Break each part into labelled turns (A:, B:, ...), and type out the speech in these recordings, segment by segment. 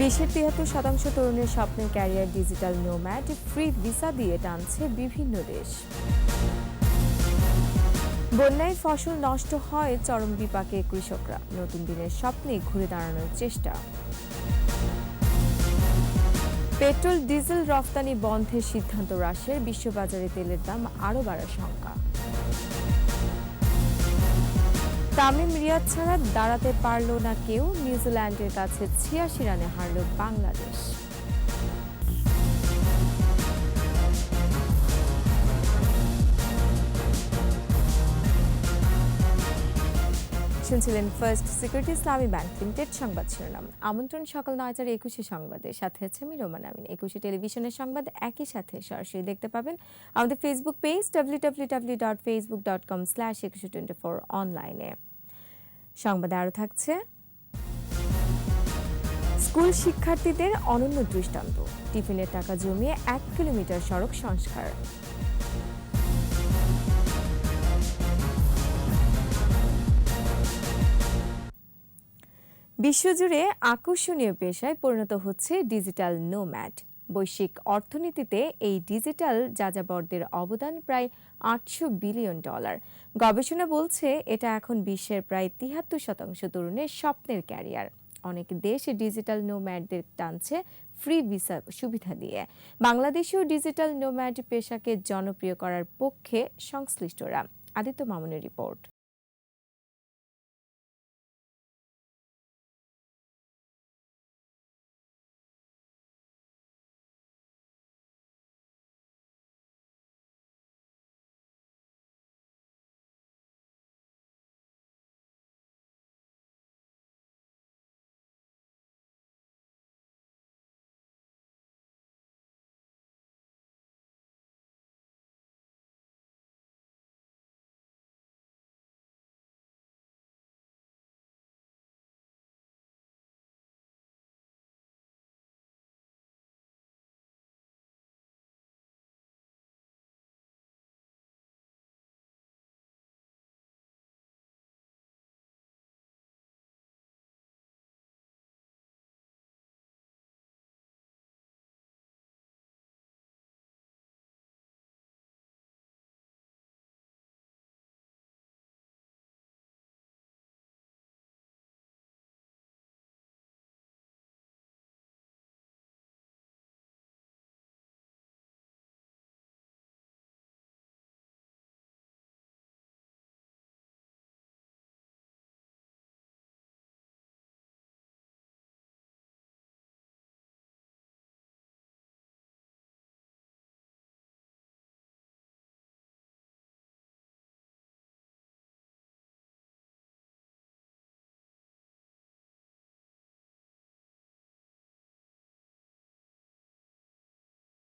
A: বিশ্বের ৭৩% তরুণের স্বপ্নের career digital nomad free visa দিয়ে টানছে বিভিন্ন দেশ। বন্যায় ফসল নষ্ট হয়, চরম বিপাকে কৃষকরা, নতুন দিনের স্বপ্নে ঘুরে দাঁড়ানোর চেষ্টা। পেট্রোল ডিজেল রফতানি বন্ধের সিদ্ধান্ত রাশিয়ার, বিশ্ববাজারে তেলের দাম আরও বাড়ার শঙ্কা। তামিম রিয়াদ ছাড়া দাঁড়াতে পারল না কেউ, নিউজিল্যান্ডের কাছে ৮৬ রানে হারল বাংলাদেশ। শুনছিলেন ফার্স্ট সিকিউরিটি ইসলামী ব্যাংক লিমিটেড সংবাদ শিরোনাম। আমন্ত্রণ সকাল ৯টার ২১ সংবাদে, সাথে আছে আমি রোমান আমিন। ২১ টেলিভিশনের সংবাদ একই সাথে সরাসরি দেখতে পাবেন আমাদের ফেসবুক পেজ www.facebook.com/2124 অনলাইনে। সংবাদে আরও থাকছে, স্কুল শিক্ষার্থীদের অনন্য দৃষ্টান্ত, টিফিনের টাকা জমিয়ে ১ কিলোমিটার সড়ক সংস্কার। বিশ্বজুড়ে আকর্ষণীয় পেশায় পরিণত হচ্ছে ডিজিটাল নোম্যাড। বৈশ্বিক অর্থনীতিতে এই ডিজিটাল যাযাবরদের অবদান প্রায় $৮০০ বিলিয়ন। গবেষণা বলছে এটা এখন বিশ্বের প্রায় ৭৩% তরুণের স্বপ্নের ক্যারিয়ার। অনেক দেশ ডিজিটাল নোম্যাডদের টানছে ফ্রি ভিসা সুবিধা দিয়ে। বাংলাদেশেও ডিজিটাল নোম্যাড পেশাকে জনপ্রিয় করার পক্ষে সংশ্লিষ্টরা। আদিত্য মামুনের রিপোর্ট।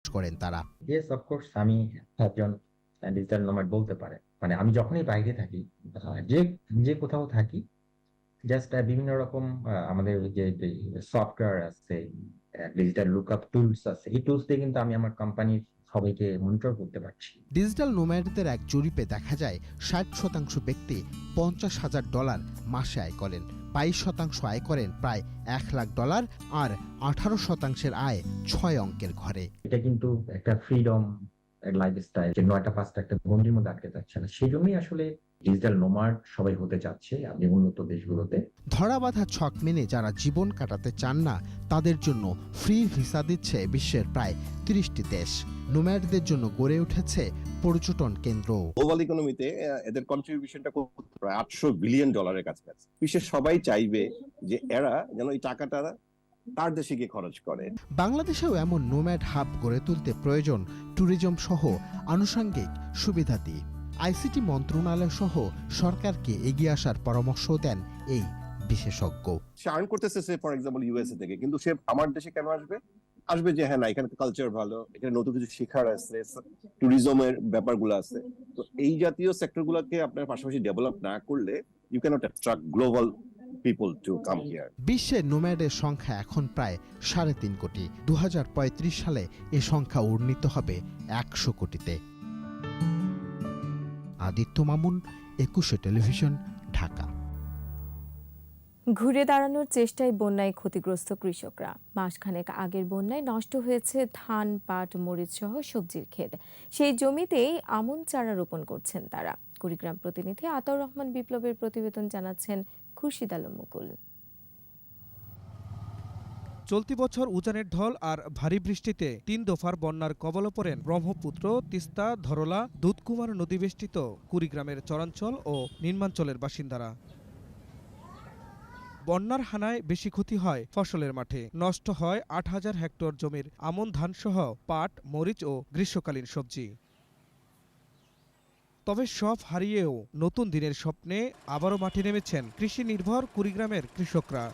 B: করেন তারা।
C: ইয়েস, অফ কোর্স, আমি একজন ডিজিটাল নোম্যাড বলতে পারে। মানে আমি যখনই বাইরে থাকি, যে যে কোথাও থাকি, জাস্ট বিভিন্ন রকম আমাদের যে সফটওয়্যার আছে, ডিজিটাল লুকআপ টুলস আছে, এই টুলস দিয়ে কিন্তু আমি আমার কোম্পানির সবাইকে মনিটর করতে পারছি।
B: ডিজিটাল নোম্যাডদের এক জরিপে দেখা যায় ৬০% ব্যক্তি $৫০,০০০ মাসে আয় করেন, ২২% আয় করেন প্রায় $১,০০,০০০ আর ১৮%-এর আয় ৬ অঙ্কের ঘরে।
C: এটা কিন্তু একটা ফ্রিডম লাইফস্টাইল, যে ৯টা-৫টা একটা গণ্ডির মধ্যে আটকে যাচ্ছে না। সেই জন্যই আসলে ডিজিটাল নোম্যাড সবাই হতে চাচ্ছে আপনি উন্নত দেশগুলোতে।
B: ধরাবাঁধা ছক মেনে যারা জীবন কাটাতে চান না, তাদের জন্য ফ্রি ভিসা দিচ্ছে বিশ্বের প্রায় ৩০টি দেশ। নোম্যাডদের জন্য গড়ে উঠেছে পর্যটন কেন্দ্র।
D: গ্লোবাল ইকোনমিতে এদের কন্ট্রিবিউশনটা প্রায় $৮০০ বিলিয়ন কাছাকাছি। বিশ্বের সবাই চাইবে যে এরা যেন এই টাকাটা তার দেশে গিয়ে খরচ করে।
B: বাংলাদেশেও এমন নোম্যাড হাব গড়ে তুলতে প্রয়োজন ট্যুরিজম সহ আনুষঙ্গিক সুবিধাদি। আইসিটি মন্ত্রণালয় সহ সরকারকে এগিয়ে আসার পরামর্শ দেন এই বিশেষজ্ঞ।
D: সে আর্ন করতেছে সে ফর এক্সাম্পল ইউএসএ থেকে, কিন্তু সে আমার দেশে কেন আসবে? আসবে যে হ্যাঁ না, এখানে কালচার ভালো, এখানে নতুন কিছু শেখার আছে, ট্যুরিজমের ব্যাপারগুলো আছে। তো এই জাতীয় সেক্টরগুলোকে আপনার পাশাপাশি ডেভেলপ না করলে you can't attract global people to come here.
B: বিশ্বে নোম্যাডের সংখ্যা এখন প্রায় ৩.৫ কোটি। ২০৩৫ সালে এ সংখ্যা উন্নীত হবে ১০০ কোটিতে। আদিত্য মামুন, ২১ টেলিভিশন, ঢাকা।
A: ঘুরে দাঁড়ানোর চেষ্টায় বন্যায় ক্ষতিগ্রস্ত কৃষকরা। মাসখানেক আগের বন্যায় নষ্ট হয়েছে ধান, পাট, মরিচ সহ সবজির ক্ষেত। সেই জমিতেই আমন চারা রোপণ করছেন তারা। কুড়িগ্রাম প্রতিনিধি আতাউর রহমান বিপ্লবের প্রতিবেদন জানাচ্ছেন খুরশিদ আলম মুকুল।
E: চলতি বছর উজানের ঢল আর ভারী বৃষ্টিতে ৩ দফার বন্যার কবলে পড়েন ব্রহ্মপুত্র, তিস্তা, ধরলা, দুধকুমার নদীবেষ্টিত কুড়িগ্রামের চরাঞ্চল ও নিম্নাঞ্চলের বাসিন্দারা। বন্যার হানায় বেশি ক্ষতি হয় ফসলের মাঠে। নষ্ট হয় ৮,০০০ হেক্টর জমির আমন ধানসহ পাট, মরিচ ও গ্রীষ্মকালীন সবজি। তবে সব হারিয়েও নতুন দিনের স্বপ্নে আবারও মাঠে নেমেছেন কৃষি নির্ভর কুড়িগ্রামের কৃষকরা।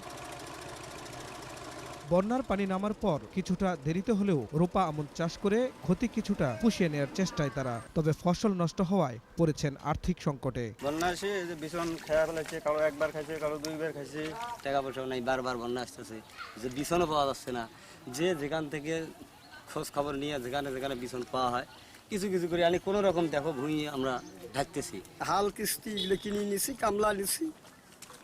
E: বন্যার পানি নামার পর কিছুটা দেরিতে হলেও রোপা আমন চাষ করে ক্ষতি কিছুটা পুষিয়ে নেওয়ার চেষ্টায় তারা। তবে ফসল নষ্ট হওয়ায় পড়েছেন আর্থিক সংকটে।
F: বন্যা এসে ভীষণ খেয়া ফেলেছে, কারো একবার খাইছে, কারো দুইবার খাইছে। টাকা পয়সাও নাই, বারবার বন্যা আসতেছে, যে বিছনও পাওয়া যাচ্ছে না। যে যেখান থেকে খোঁজ খবর নিয়ে যেখানে যেখানে বিছন পাওয়া হয় কিছু কিছু করে আনি, কোনো রকম দেখো ভুঁই আমরা ঢাকতেছি।
G: হাল কিস্তি এগুলো কিনে নিছি, কামলা নিছি।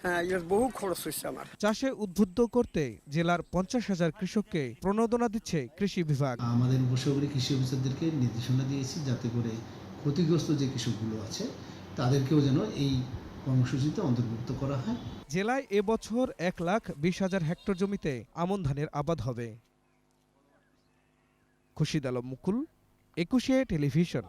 G: হ্যাঁ, এর বহু খরচ হচ্ছে আমার।
E: চাষে উদ্বুদ্ধ করতে জেলার ৫০,০০০ কৃষককে প্রণোদনা দিচ্ছে কৃষি বিভাগ।
H: আমাদের উপসাগরী কৃষি অফিসারদেরকে নির্দেশনা দিয়েছি যাতে করে ক্ষতিগ্রস্ত যে কৃষকগুলো আছে তাদেরকেও যেন এই কর্মসূচিতে অন্তর্ভুক্ত করা হয়।
E: জেলায় এবছর ১,২০,০০০ হেক্টর জমিতে আমন ধানের আবাদ হবে। খুরশিদ আলম মুকুল, ২১শে টেলিভিশন।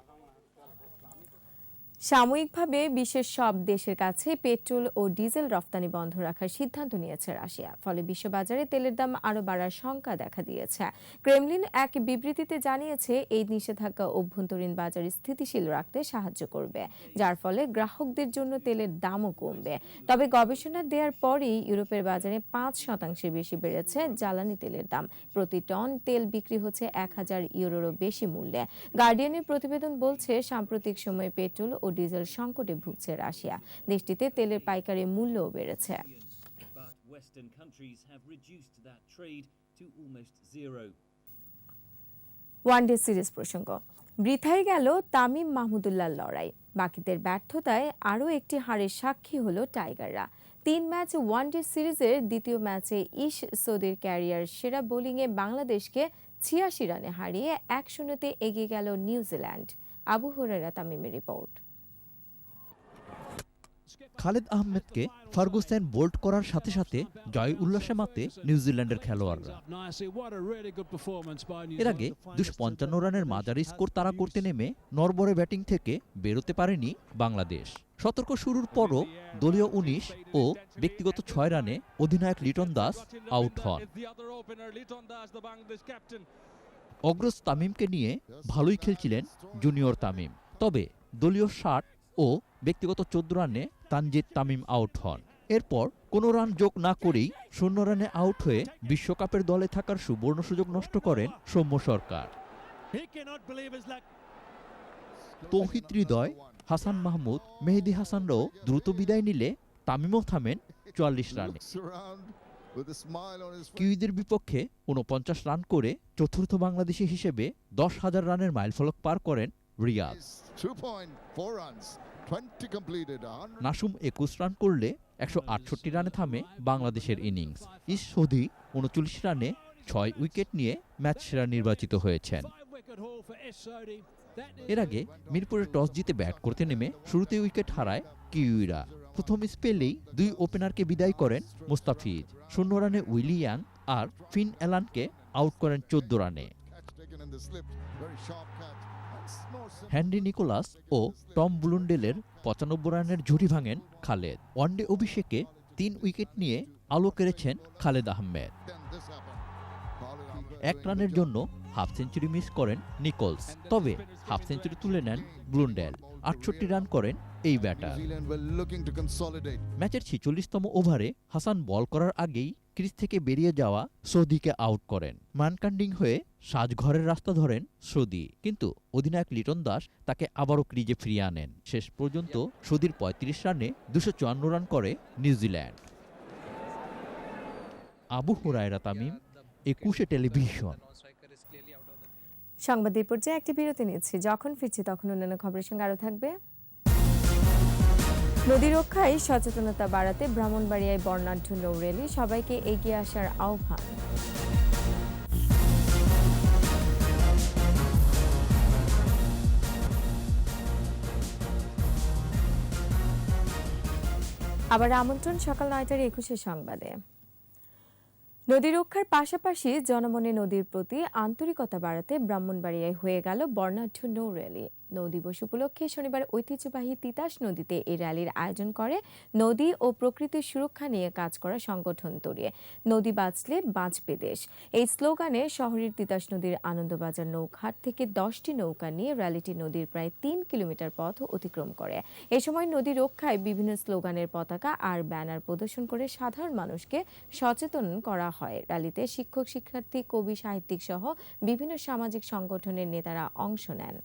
A: সাময়িকভাবে বিশ্বের সব দেশের কাছে পেট্রোল ও ডিজেল রফতানি বন্ধ রাখার সিদ্ধান্ত নিয়েছে রাশিয়া। ফলে বিশ্ববাজারে তেলের দাম আরও বাড়ার শঙ্কা দেখা দিয়েছে। ক্রেমলিন এক বিবৃতিতে জানিয়েছে, এই নিষেধাজ্ঞা অভ্যন্তরীণ বাজার স্থিতিশীল রাখতে সাহায্য করবে, যার ফলে গ্রাহকদের জন্য তেলের দামও কমবে। তবে গবেষণা দেওয়ার পরেই ইউরোপের বাজারে ৫% বেশি বেড়েছে জ্বালানি তেলের দাম। প্রতি টন তেল বিক্রি হচ্ছে ১,০০০ ইউরোরও বেশি মূল্যে। গার্ডিয়ানের প্রতিবেদন বলছে, সাম্প্রতিক সময়ে পেট্রোল ও ডিজেল সংকটে ভুগছে রাশিয়া। দেশটিতে তেলের পাইকারি মূল্যও বেড়েছে। ওয়ানডে সিরিজ প্রসঙ্গ। বৃথায় গেল তামিম মাহমুদুল্লাহর লড়াই। বাকিদের ব্যর্থতায় আরও একটি হারের সাক্ষী হলো টাইগাররা। ৩ ম্যাচ ওয়ানডে সিরিজের দ্বিতীয় ম্যাচে ইশ সৌদির ক্যারিয়ার সেরা বোলিংয়ে বাংলাদেশকে ৮৬ রানে হারিয়ে ১-০তে এগিয়ে গেল নিউজিল্যান্ড। আবু হুরায়রা তামিমের রিপোর্ট।
I: খালেদ আহমেদকে ফার্গুসন বোল্ড করার সাথে সাথে জয় উল্লাসে মাতে নিউজিল্যান্ডের খেলোয়াড়রা। এর আগে ২৫৫ রানের মাঝারি স্কোর তাড়া করতে নেমে নড়বড়ে ব্যাটিং থেকে বেরোতে পারেনি বাংলাদেশ। সতর্ক শুরুর পরও দলীয় ১৯ ও ব্যক্তিগত ৬ রানে অধিনায়ক লিটন দাস আউট হন। অগ্রজ তামিমকে নিয়ে ভালোই খেলছিলেন জুনিয়র তামিম। তবে দলীয় ৬০ ও ব্যক্তিগত ১৪ রানে তানজিদ তামিম আউট হন। এরপর কোনো রান যোগ না করেই ০ রানে আউট হয়ে বিশ্বকাপের দলে থাকার সুবর্ণ সুযোগ নষ্ট করেন সৌম্য সরকার। তৌহিদ হৃদয়, হাসান মাহমুদ, মেহেদী হাসানরাও দ্রুত বিদায় নিলে তামিমও থামেন ৪৪ রানে। কিউইদের বিপক্ষে ৪৯ রান করে চতুর্থ বাংলাদেশি হিসেবে ১০,০০০ রানের মাইলফলক পার করেন রিয়াদ। নাসুম ২১ রান করলে ১৬৮ রানে থামে বাংলাদেশের ইনিংস। ইশ সৌদি ৩৯ রানে ৬ উইকেট নিয়ে ম্যাচ সেরা নির্বাচিত হয়েছেন। এর আগে মিরপুরে টস জিতে ব্যাট করতে নেমে শুরুতে উইকেট হারায় কিউইরা। প্রথম স্পেলেই ২ ওপেনারকে বিদায় করেন মুস্তাফিজ। ০ রানে উইলি ইয়াং আর ফিন অ্যালানকে আউট করেন ১৪ রানে। হেনরি নিকোলাস ও টম ব্লুন্ডেলের ৯৫ রানের ঝুড়ি ভাঙেন খালেদ। ওয়ানডে অভিষেকে ৩ উইকেট নিয়ে আলো কেড়েছেন খালেদ আহমেদ। ১ রানের জন্য হাফ সেঞ্চুরি মিস করেন নিকোলস। তবে হাফ সেঞ্চুরি তুলে নেন ব্লুন্ডেল। ৬৮ রান করেন এই ব্যাটার। ম্যাচের ৪৬তম ওভারে হাসান বল করার আগেই ক্রিজ থেকে বেরিয়ে যাওয়া সৌদিকে আউট করেন। মানকান্ডিং হয়ে সাজঘরের রাস্তা ধরেন সৌদি, কিন্তু অধিনায়ক লিটন দাস তাকে আবারও ক্রিজে ফিরিয়ে আনেন। শেষ পর্যন্ত সৌদির ৩৫ রানে ২৫৪ রান করে নিউজিল্যান্ড। আবু হুরায়রা তামিম, ২১শে টেলিভিশন।
A: সংবাদের পর্যায়ে একটি বিরতি নিচ্ছি। যখন ফিরছি তখন অন্যান্য খবরের সঙ্গে আরও থাকবে। নদী রক্ষায় সচেতনতা বাড়াতে ব্রাহ্মণবাড়িয়ায় বর্ণাঢ্য নৌ র্যালি, সবাইকে এগিয়ে আসার আহ্বান। আবার আমন্ত্রণ সকাল ৯টার ২১ সংবাদে। নদী রক্ষার পাশাপাশি জনমনে নদীর প্রতি আন্তরিকতা বাড়াতে ব্রাহ্মণবাড়িয়ায় হয়ে গেল বর্ণাঢ্য নৌ র্যালি। নৌ দিবস উপলক্ষে শনিবার ঐতিহ্যবাহী তিতাস নদীতে এই র্যালির আয়োজন করে নদী ও প্রকৃতির সুরক্ষা নিয়ে কাজ করা সংগঠন তরিয়ে। নদী বাঁচলে বাঁচবে দেশ, এই স্লোগানে শহরের তিতাস নদীর আনন্দবাজার নৌঘাট থেকে 10টি নৌকা নিয়ে র্যালিটি নদীর প্রায় 3 কিলোমিটার পথ অতিক্রম করে। এ সময় নদী রক্ষায় বিভিন্ন স্লোগানের পতাকা আর ব্যানার প্রদর্শন করে সাধারণ মানুষকে সচেতন করা হয়। র্যালিতে শিক্ষক, শিক্ষার্থী, কবি, সাহিত্যিক সহ বিভিন্ন সামাজিক সংগঠনের নেতারা অংশ নেন।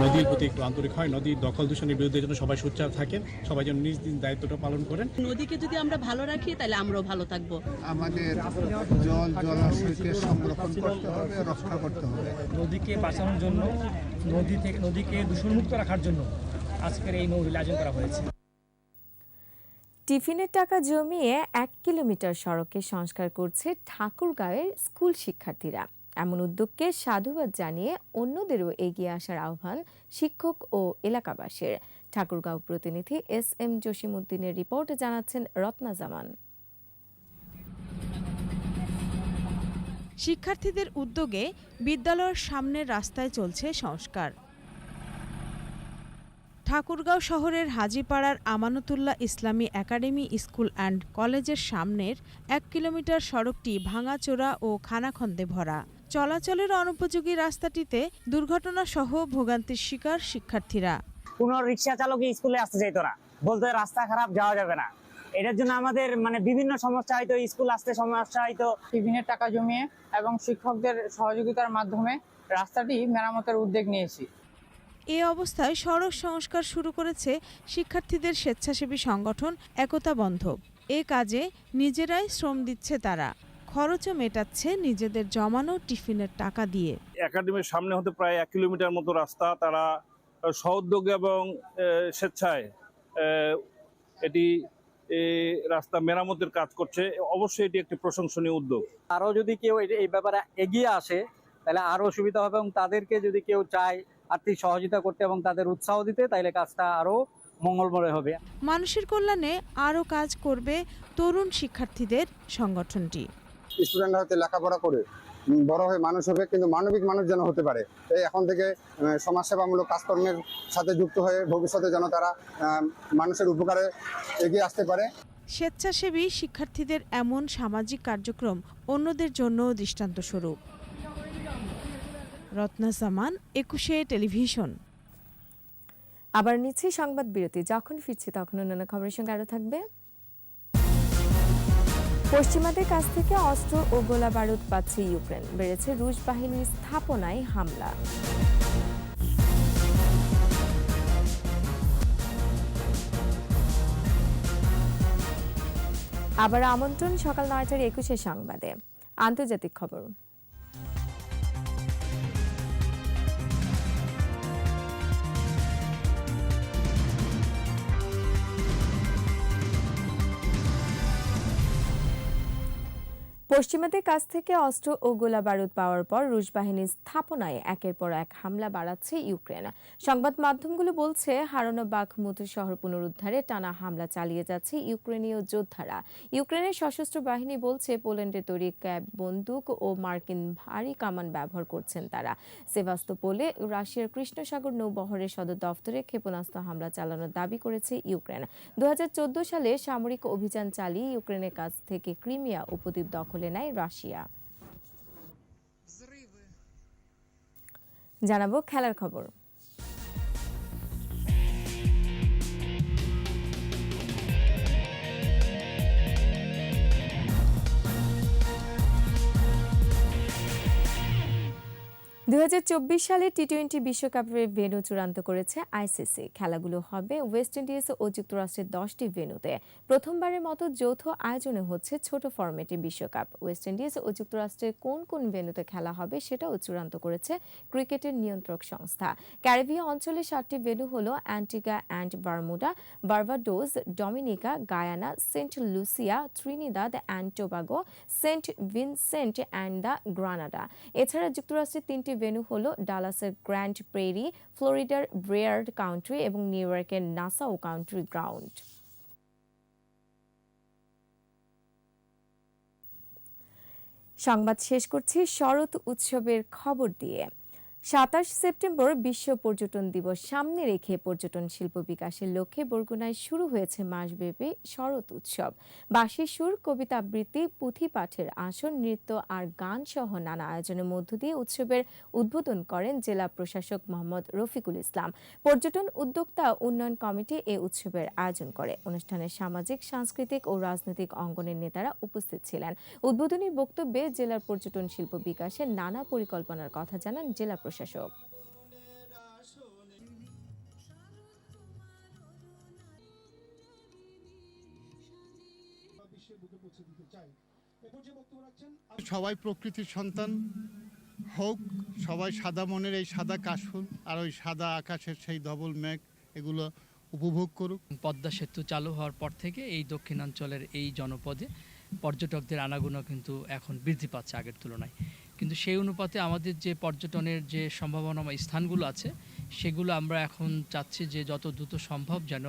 J: নদীর প্রতি একটু আন্তরিক হয়, নদীর দখল দূষণের বিরুদ্ধে যেন সবাই সোচ্চার থাকেন, সবাই যেন নিজ নিজ দায়িত্বটা পালন করেন।
K: নদীকে যদি আমরা ভালো রাখি তাহলে আমরাও ভালো থাকবো।
H: আমাদের জলাশয়কে সংরক্ষণ করতে হবে, রক্ষা করতে হবে।
J: নদীকে বাঁচানোর জন্য, নদীকে দূষণমুক্ত রাখার জন্য আজকের এই নৌ র্যালি আয়োজন করা হয়েছে।
A: টিফিনের টাকা জমিয়ে 1 কিলোমিটার সড়কে সংস্কার করছে ঠাকুরগাঁওয়ের স্কুল শিক্ষার্থীরা। এমন উদ্যোগকে সাধুবাদ জানিয়ে অন্যদেরও এগিয়ে আসার আহ্বান শিক্ষক ও এলাকাবাসীর। ঠাকুরগাঁও প্রতিনিধি SM জসিমউদ্দিনের রিপোর্টে জানাচ্ছেন রত্না জামান।
L: শিক্ষার্থীদের উদ্যোগে বিদ্যালয়ের সামনের রাস্তায় চলছে সংস্কার। ঠাকুরগাঁও শহরের হাজীপাড়ার আমানতুল্লাহ ইসলামী একাডেমি স্কুল অ্যান্ড কলেজের সামনের 1 কিলোমিটার সড়কটি ভাঙাচোরা ও খানাখন্দে ভরা। চলাচলের অনুপযোগী রাস্তাটিতে দুর্ঘটনা সহ ভোগান্তির শিকার শিক্ষার্থীরা।
M: কোনো রিক্সা চালক স্কুলে আসতে চাইতো না, বলতে রাস্তা খারাপ, যাওয়া যাবে না। এটার জন্য আমাদের বিভিন্ন সমস্যা হয়তো, স্কুল আসতে সমস্যা হয়তো।
N: টিফিনের টাকা জমিয়ে এবং শিক্ষকদের সহযোগিতার মাধ্যমে রাস্তাটি মেরামতের উদ্যোগ নিয়েছি।
L: এ অবস্থায় সড়ক সংস্কার শুরু করেছে শিক্ষার্থীদের স্বেচ্ছাসেবী সংগঠন একতা বন্ধব। এ কাজে নিজেরাই শ্রম দিচ্ছে তারা, খরচও মেটাচ্ছে নিজেদের জমানো টিফিনের টাকা দিয়ে।
O: একাডেমির সামনে হতে প্রায় 1 কিলোমিটার মতো রাস্তা তারা সহযোগে এবং স্বেচ্ছায় এটি রাস্তা মেরামতের কাজ করছে। অবশ্যই এটি একটি প্রশংসনীয় উদ্যোগ।
M: আরও যদি কেউ এই ব্যাপারে এগিয়ে আসে তাহলে আরও সুবিধা হবে, এবং তাদেরকে যদি কেউ চায় আর্থিক সহযোগিতা করতে এবং তাদের উৎসাহ দিতে, তাইলে কাজটা আরও মঙ্গলময় হবে।
L: মানুষের কল্যাণে আরও কাজ করবে তরুণ শিক্ষার্থীদের সংগঠনটি।
P: স্টুডেন্টরা হয়তো লেখাপড়া করে বড় হয়ে মানুষ হবে, কিন্তু মানবিক মানুষ যেন হতে পারে। তাই এখন থেকে সমাজসেবামূলক কাজকর্মের সাথে যুক্ত হয়ে ভবিষ্যতে যেন তারা মানুষের উপকারে এগিয়ে আসতে পারে।
L: স্বেচ্ছাসেবী শিক্ষার্থীদের এমন সামাজিক কার্যক্রম অন্যদের জন্য দৃষ্টান্তস্বরূপ। রত্না জামান, 21 টেলিভিশন।
A: আবার নিচ্ছি সংবাদ বিরতি। যখন ফিরছি তখন অন্যান্য খবরের সঙ্গে আরও থাকবে। পশ্চিমাদের কাছ থেকে অস্ত্র ও গোলা বারুদ পাচ্ছে ইউক্রেন, বেড়েছে রুশ বাহিনীর স্থাপনায় হামলা। আবার আমন্ত্রণ সকাল ৯টার ২১ সংবাদে। আন্তর্জাতিক খবর। পশ্চিমাদের কাছ থেকে অস্ত্র ও গোলা বারুদ পাওয়ার পর রুশ বাহিনীর স্থাপনায় একের পর এক হামলা বাড়াচ্ছে ইউক্রেন। সংবাদ মাধ্যমগুলো বলছে হারানো বাখমুত শহর পুনরুদ্ধারে টানা হামলা চালিয়ে যাচ্ছে ইউক্রেনীয় যোদ্ধারা। ইউক্রেনের সশস্ত্র বাহিনী বলছে পোল্যান্ডের তৈরি ক্যাব বন্দুক ও মার্কিন ভারী কামান ব্যবহার করছেন তারা। সেভাস্তোপোলে রাশিয়ার কৃষ্ণসাগর নৌবহরের সদর দফতরে ক্ষেপণাস্ত্র হামলা চালানোর দাবি করেছে ইউক্রেন। 2014 সালে সামরিক অভিযান চালিয়ে ইউক্রেনের কাছ থেকে ক্রিমিয়া উপদ্বীপ দখল নেয় রাশিয়া। জানাবো খেলার খবর। 2024 সালে টি-20 বিশ্বকাপের ভেন্যু চূড়ান্ত করেছে আইসিসি। খেলাগুলো হবে ওয়েস্ট ইন্ডিজ ও যুক্তরাষ্ট্রের 10টি ভেন্যুতে। প্রথমবারের মতো যৌথ আয়োজনে হচ্ছে ছোট ফরম্যাটে বিশ্বকাপ। ওয়েস্ট ইন্ডিজ ও যুক্তরাষ্ট্রের কোন কোন ভেন্যুতে খেলা হবে সেটাও চূড়ান্ত করেছে ক্রিকেটের নিয়ন্ত্রক সংস্থা। ক্যারিবীয় অঞ্চলে 7টি ভেন্যু হলো Antigua and Bermuda, Barbados, Dominica, Guyana, Saint Lucia, Trinidad and Tobago, Saint Vincent and the Granada. এছাড়া যুক্তরাষ্ট্রের 3টি ভেন্যু হলো ডালাসের গ্র্যান্ড প্রেরি, ফ্লোরিডার ব্রেয়ার্ড কাউন্টি এবং নিউ ইয়র্কের নাসাউ কাউন্টি গ্রাউন্ড। সংবাদ শেষ করছি শরৎ উৎসবের খবর দিয়ে। 27 সেপ্টেম্বর বিশ্ব পর্যটন দিবস সামনে রেখে পর্যটন শিল্প বিকাশের লক্ষ্যে বরগুনায় শুরু হয়েছে মাসব্যাপী শরৎ উৎসব। বাঁশির সুর, কবিতা আবৃত্তি, পুঁথি পাঠের আসর, নৃত্য আর গান সহ নানা আয়োজনের মধ্য দিয়ে উৎসবের উদ্বোধন করেন জেলা প্রশাসক মোহাম্মদ রফিকুল ইসলাম। পর্যটন উদ্যোক্তা উন্নয়ন কমিটি এ উৎসবের আয়োজন করে। অনুষ্ঠানে সামাজিক, সাংস্কৃতিক ও রাজনৈতিক অঙ্গনের নেতারা উপস্থিত ছিলেন। উদ্বোধনী বক্তব্যে জেলার পর্যটন শিল্প বিকাশের নানা পরিকল্পনার কথা জানান জেলা প্রশাসক।
Q: সবাই প্রকৃতির সন্তান হোক, সবাই সাদা মনের এই সাদা কাশফুল আর ওই সাদা আকাশের সেই ধবল মেঘ এগুলো উপভোগ করুক।
R: পদ্মা সেতু চালু হওয়ার পর থেকে এই দক্ষিণাঞ্চলের এই জনপদে পর্যটকদের আনাগোনা কিন্তু এখন বৃদ্ধি পাচ্ছে আগের তুলনায়। কিন্তু সেই অনুপাতে আমাদের যে পর্যটনের যে সম্ভাবনাময় স্থানগুলো আছে সেগুলো আমরা এখন চাচ্ছি যে যত দ্রুত সম্ভব যেন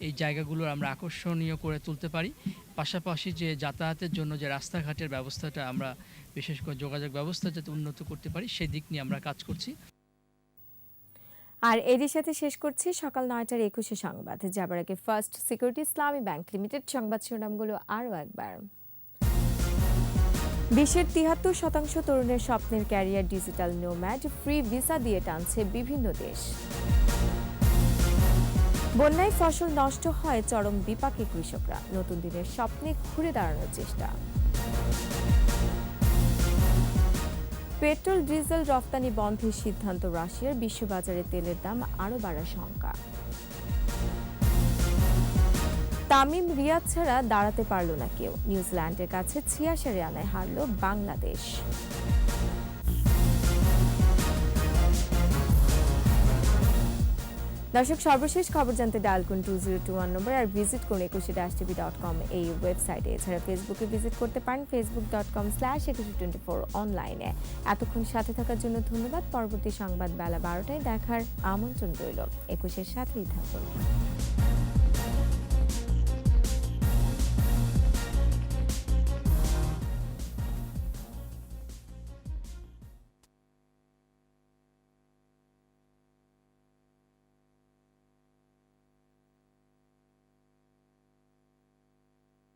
R: এই জায়গাগুলোর আমরা আকর্ষণীয় করে তুলতে পারি। পাশাপাশি যে যাতায়াতের জন্য যে রাস্তাঘাটের ব্যবস্থাটা আমরা বিশেষ করে যোগাযোগ ব্যবস্থা যাতে উন্নত করতে পারি সেই দিক নিয়ে আমরা কাজ করছি।
A: আর এরই সাথে শেষ করছি সকাল 9টার 21 সংবাদ। যাবার আগে ফার্স্ট সিকিউরিটি ইসলামী ব্যাংক লিমিটেড সংবাদ শিরোনামগুলো আরও একবার। বিশ্বের 73% তরুণের স্বপ্নের career digital nomad, free visa দিয়ে টানছে বিভিন্ন দেশ। বন্যায় ফসল নষ্ট হয়, চরম বিপাকে কৃষকরা, নতুন দিনের স্বপ্নে ঘুরে দাঁড়ানোর চেষ্টা। পেট্রোল ডিজেল রফতানি বন্ধের সিদ্ধান্ত রাশিয়ার, বিশ্ববাজারে তেলের দাম আরও বাড়ার শঙ্কা। তামিম রিয়াদ ছাড়া দাঁড়াতে পারল না কেউ, নিউজিল্যান্ডের কাছে 86 রানে হারল বাংলাদেশ। দর্শক, সর্বশেষ খবর জানতে ডায়াল করুন 2021 নম্বর আর ভিজিট করুন 21-tv.com এই ওয়েবসাইটে। এছাড়া ফেসবুকে ভিজিট করতে পারেন facebook.com/2124 অনলাইনে। এতক্ষণ সাথে থাকার জন্য ধন্যবাদ। পরবর্তী সংবাদ বেলা 12টায় দেখার আমন্ত্রণ রইল। 21-এর সাথেই থাকুন।